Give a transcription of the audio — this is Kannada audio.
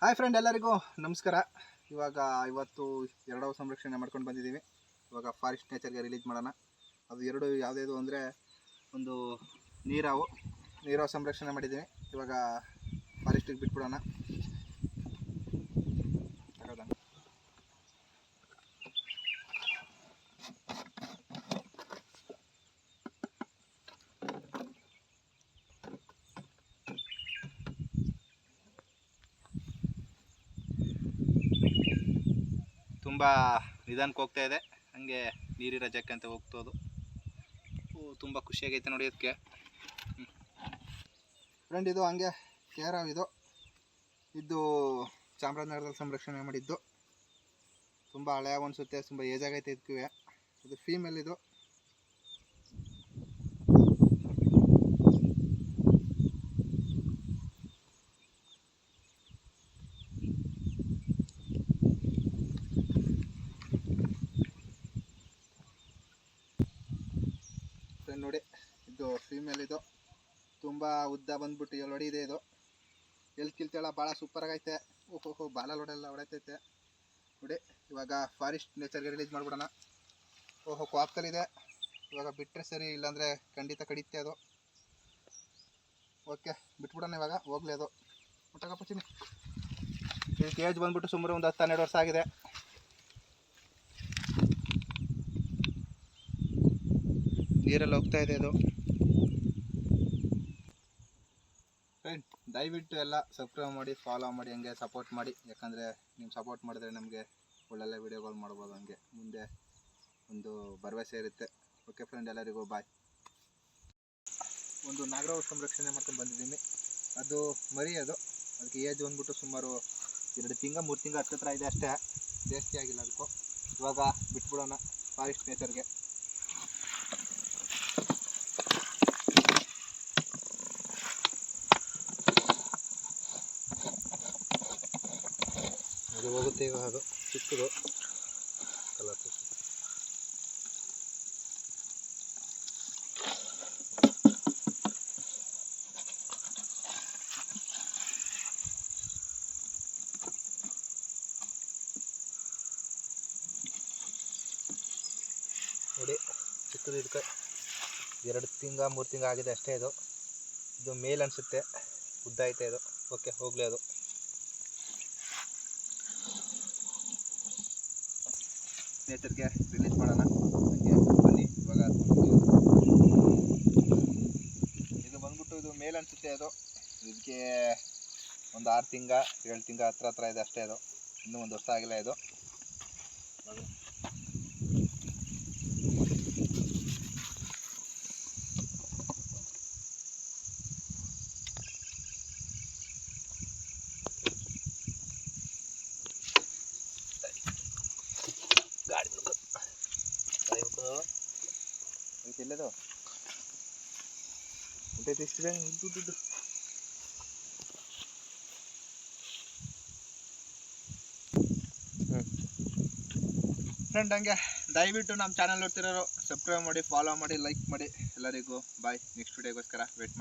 ಹಾಯ್ ಫ್ರೆಂಡ್, ಎಲ್ಲರಿಗೂ ನಮಸ್ಕಾರ. ಇವತ್ತು ಎರಡವ ಸಂರಕ್ಷಣೆ ಮಾಡ್ಕೊಂಡು ಬಂದಿದ್ದೀವಿ. ಇವಾಗ ಫಾರೆಸ್ಟ್ ನೇಚರ್ಗೆ ರಿಲೀಸ್ ಮಾಡೋಣ. ಅದು ಎರಡು ಯಾವುದೇದು ಅಂದರೆ ಒಂದು ನೀರಾವು ಸಂರಕ್ಷಣೆ ಮಾಡಿದ್ದೀವಿ. ಇವಾಗ ಫಾರೆಸ್ಟಿಗೆ ಬಿಟ್ಬಿಡೋಣ. ತುಂಬ ನಿಧಾನಕ್ಕೆ ಹೋಗ್ತಾ ಇದೆ, ಹಂಗೆ ನೀರಿರೋ ಜಾಗಕ್ಕೆ ಅಂತ ಹೋಗ್ತೋದು. ತುಂಬ ಖುಷಿಯಾಗೈತೆ ನೋಡಿ ಅದಕ್ಕೆ ಫ್ರೆಂಡ್. ಇದು ಹಂಗೆ ಕೇರಾವ್ ಇದು ಚಾಮರಾಜನಗರದಲ್ಲಿ ಸಂರಕ್ಷಣೆ ಮಾಡಿದ್ದು. ತುಂಬ ಹಳೆಯ ಅನಿಸುತ್ತೆ, ತುಂಬ ಏಜ್ ಆಗೈತೆ ಇದಕ್ಕೂ. ಇದು ಫೀಮೇಲ್. ಇದು ನೋಡಿ, ಇದು ಫೀಮೇಲ್. ಇದು ತುಂಬ ಉದ್ದ ಬಂದ್ಬಿಟ್ಟು ಎಲ್ಲಿ ಇದೆ. ಇದು ಎಲ್ಲಿ ಕಿಲ್ತಾಳ, ಭಾಳ ಸೂಪರ್ ಆಗೈತೆ. ಓಹೋ, ಬಾಲಲ್ಲಿ ಹೊಡೈತೈತೆ ನೋಡಿ. ಇವಾಗ ಫಾರೆಸ್ಟ್ ನೇಚರ್ಗೆ ರಿಲೀಸ್ ಮಾಡ್ಬಿಡೋಣ. ಓಹೋ, ಕ್ವಾಪ್ತಲ್ಲಿದೆ. ಇವಾಗ ಬಿಟ್ಟರೆ ಸರಿ, ಇಲ್ಲಾಂದರೆ ಖಂಡಿತ ಕಡಿತೆ ಅದು. ಓಕೆ, ಬಿಟ್ಬಿಡೋಣ ಇವಾಗ. ಹೋಗ್ಲಿ ಅದು ಮುಟ್ಟಕಪ್ಪಚ್ಚಿನಿ. ಇದಕ್ಕೆ ಏಜ್ ಬಂದ್ಬಿಟ್ಟು ಸುಮಾರು ಒಂದು 10-12 ವರ್ಷ ಆಗಿದೆ. ನೀರಲ್ಲಿ ಹೋಗ್ತಾ ಇದೆ ಅದು. ಫ್ರೆಂಡ್, ದಯವಿಟ್ಟು ಎಲ್ಲ ಸಬ್ಸ್ಕ್ರೈಬ್ ಮಾಡಿ, ಫಾಲೋ ಮಾಡಿ, ಹಂಗೆ ಸಪೋರ್ಟ್ ಮಾಡಿ. ಯಾಕಂದರೆ ನೀವು ಸಪೋರ್ಟ್ ಮಾಡಿದ್ರೆ ನಮಗೆ ಒಳ್ಳೊಳ್ಳೆ ವಿಡಿಯೋಗಳು ಮಾಡ್ಬೋದು. ಹಂಗೆ ಮುಂದೆ ಒಂದು ಭರವಸೆ ಇರುತ್ತೆ. ಓಕೆ ಫ್ರೆಂಡ್, ಎಲ್ಲರಿಗೂ ಬಾಯ್. ಒಂದು ನಾಗರಹಾವು ಸಂರಕ್ಷಣೆ ಮಾಡ್ಕೊಂಡು ಬಂದಿದ್ದೀನಿ. ಅದು ಮರಿ. ಅದಕ್ಕೆ ಏಜ್ ಬಂದ್ಬಿಟ್ಟು ಸುಮಾರು 2 ತಿಂಗಳು 3 ತಿಂಗಳು ಹತ್ತಿರ ಇದೆ ಅಷ್ಟೇ, ಜಾಸ್ತಿ ಆಗಿಲ್ಲ ಅದಕ್ಕೂ. ಇವಾಗ ಬಿಟ್ಬಿಡೋಣ ಫಾರೆಸ್ಟ್ ನೇಚರ್ಗೆ. ಅದು ಹೋಗುತ್ತೆ ಈಗ. ಅದು ಚಿಕ್ಕದು ಕಲರ್ ನೋಡಿ. ಚಿಕ್ಕದು. ಇದಕ್ಕೆ 2 ತಿಂಗಳು 3 ತಿಂಗಳು ಆಗಿದೆ ಅಷ್ಟೇ. ಇದು ಮೇಲ್ ಅನಿಸುತ್ತೆ, ಉದ್ದ ಐತೆ ಇದು. ಓಕೆ, ಹೋಗಲಿ ಅದು. ನೇಚರ್ಗೆ ರಿಲೀಸ್ ಮಾಡೋಣ. ಹಾಗೆ ಬನ್ನಿ ಇವಾಗ. ಇದು ಬಂದ್ಬಿಟ್ಟು ಇದು ಮೇಲ್ ಅನಿಸುತ್ತೆ. ಇದಕ್ಕೆ ಒಂದು 6 ತಿಂಗಳು 7 ತಿಂಗಳು ಹತ್ರ ಇದೆ ಅಷ್ಟೇ. ಇನ್ನೂ 1 ವರ್ಷ ಆಗಿಲ್ಲ ಇದು. ಎಲ್ಲದು ಉಂಟೈತೆ ಇಷ್ಟು ಬೇಗ ದುಡ್ಡು. ಫ್ರೆಂಡ್, ಹಂಗೆ ದಯವಿಟ್ಟು ನಮ್ಮ ಚಾನಲ್ ನೋಡ್ತಿರೋರು ಸಬ್ಸ್ಕ್ರೈಬ್ ಮಾಡಿ, ಫಾಲೋ ಮಾಡಿ, ಲೈಕ್ ಮಾಡಿ. ಎಲ್ಲರಿಗೂ ಬಾಯ್. ನೆಕ್ಸ್ಟ್ ವಿಡಿಯೋಗೋಸ್ಕರ ವೇಟ್ ಮಾಡಿ.